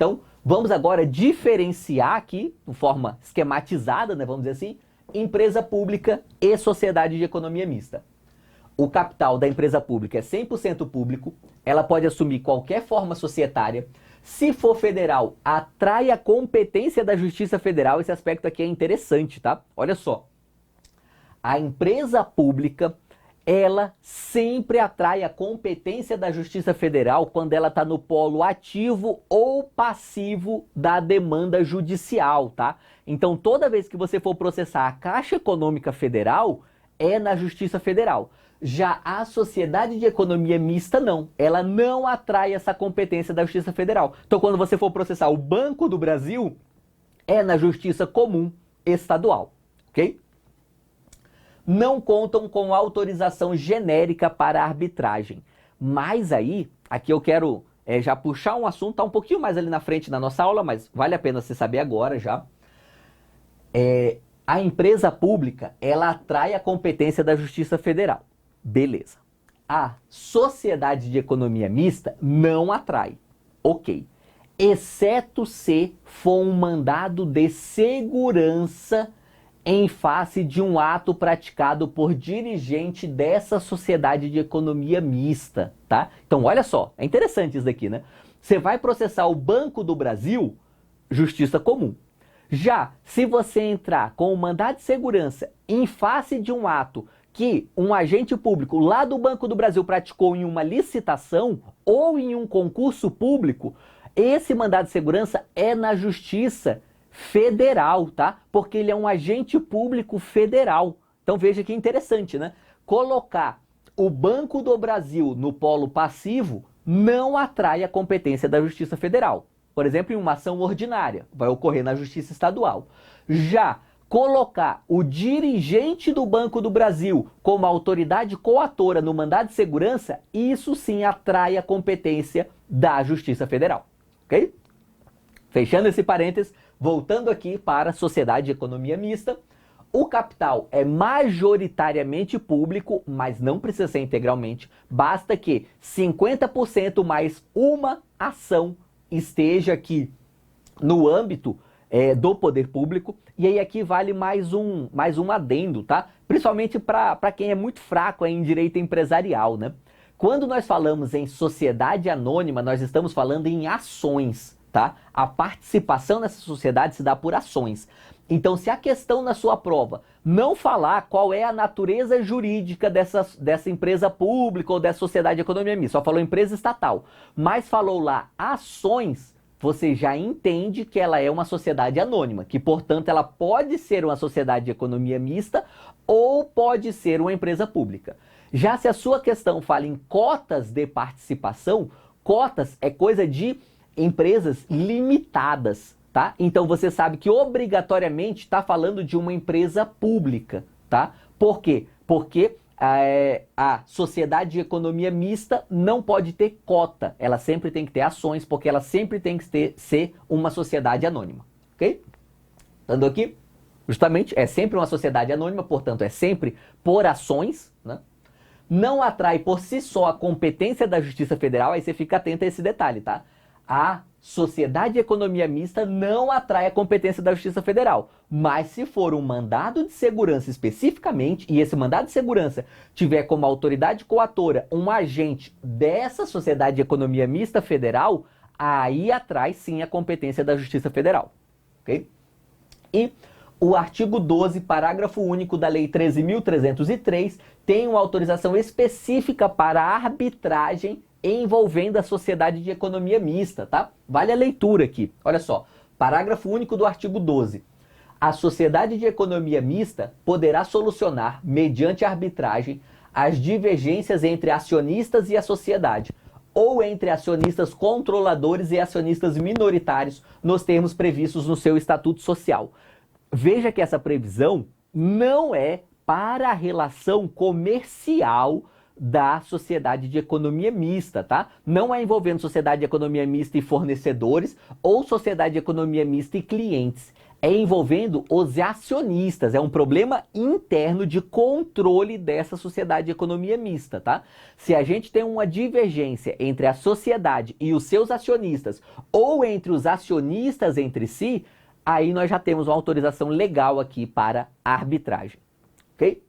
Então, vamos agora diferenciar aqui, de forma esquematizada, né, vamos dizer assim, empresa pública e sociedade de economia mista. O capital da empresa pública é 100% público, ela pode assumir qualquer forma societária. Se for federal, atrai a competência da Justiça Federal. Esse aspecto aqui é interessante, tá? Olha só. A empresa pública, ela sempre atrai a competência da Justiça Federal quando ela está no polo ativo ou passivo da demanda judicial, tá? Então, toda vez que você for processar a Caixa Econômica Federal, é na Justiça Federal. Já a Sociedade de Economia Mista, não. Ela não atrai essa competência da Justiça Federal. Então, quando você for processar o Banco do Brasil, é na Justiça Comum Estadual, ok? Não contam com autorização genérica para arbitragem. Mas aí, aqui eu quero já puxar um assunto, tá um pouquinho mais ali na frente na nossa aula, mas vale a pena você saber agora já. A empresa pública, ela atrai a competência da Justiça Federal. Beleza. A sociedade de economia mista não atrai. Ok. Exceto se for um mandado de segurança em face de um ato praticado por dirigente dessa sociedade de economia mista, tá? Então, olha só, é interessante isso daqui, né? Você vai processar o Banco do Brasil, Justiça Comum. Já, se você entrar com um mandado de segurança em face de um ato que um agente público lá do Banco do Brasil praticou em uma licitação ou em um concurso público, esse mandado de segurança é na Justiça Federal, tá? Porque ele é um agente público federal. Então veja que interessante, né? Colocar o Banco do Brasil no polo passivo não atrai a competência da Justiça Federal. Por exemplo, em uma ação ordinária, vai ocorrer na Justiça Estadual. Já colocar o dirigente do Banco do Brasil como autoridade coatora no mandado de segurança, isso sim atrai a competência da Justiça Federal, ok? Fechando esse parênteses, voltando aqui para a Sociedade de Economia Mista, o capital é majoritariamente público, mas não precisa ser integralmente, basta que 50% mais uma ação esteja aqui no âmbito do poder público, e aí aqui vale mais um adendo, tá? Principalmente para quem é muito fraco em direito empresarial, né? Quando nós falamos em sociedade anônima, nós estamos falando em ações, tá? A participação nessa sociedade se dá por ações. Então, se a questão na sua prova não falar qual é a natureza jurídica dessa empresa pública ou dessa sociedade de economia mista, só falou empresa estatal, mas falou lá ações, você já entende que ela é uma sociedade anônima, que, portanto, ela pode ser uma sociedade de economia mista ou pode ser uma empresa pública. Já se a sua questão fala em cotas de participação, cotas é coisa de empresas limitadas, tá? Então você sabe que obrigatoriamente está falando de uma empresa pública, tá? Por quê? Porque a sociedade de economia mista não pode ter cota, ela sempre tem que ter ações, porque ela sempre tem que ser uma sociedade anônima, ok? Estando aqui, justamente, é sempre uma sociedade anônima, portanto é sempre por ações, né? Não atrai por si só a competência da Justiça Federal, aí você fica atento a esse detalhe, tá? A Sociedade de Economia Mista não atrai a competência da Justiça Federal. Mas se for um mandado de segurança especificamente, e esse mandado de segurança tiver como autoridade coatora um agente dessa Sociedade de Economia Mista Federal, aí atrai sim a competência da Justiça Federal. Ok? E o artigo 12, parágrafo único da Lei 13.303, tem uma autorização específica para arbitragem envolvendo a sociedade de economia mista, tá? Vale a leitura aqui. Olha só, parágrafo único do artigo 12. A sociedade de economia mista poderá solucionar, mediante arbitragem, as divergências entre acionistas e a sociedade, ou entre acionistas controladores e acionistas minoritários, nos termos previstos no seu estatuto social. Veja que essa previsão não é para a relação comercial da sociedade de economia mista, tá? Não é envolvendo sociedade de economia mista e fornecedores ou sociedade de economia mista e clientes. é envolvendo os acionistas, é um problema interno de controle dessa sociedade de economia mista, tá? Se a gente tem uma divergência entre a sociedade e os seus acionistas, ou entre os acionistas entre si, aí nós já temos uma autorização legal aqui para arbitragem, ok?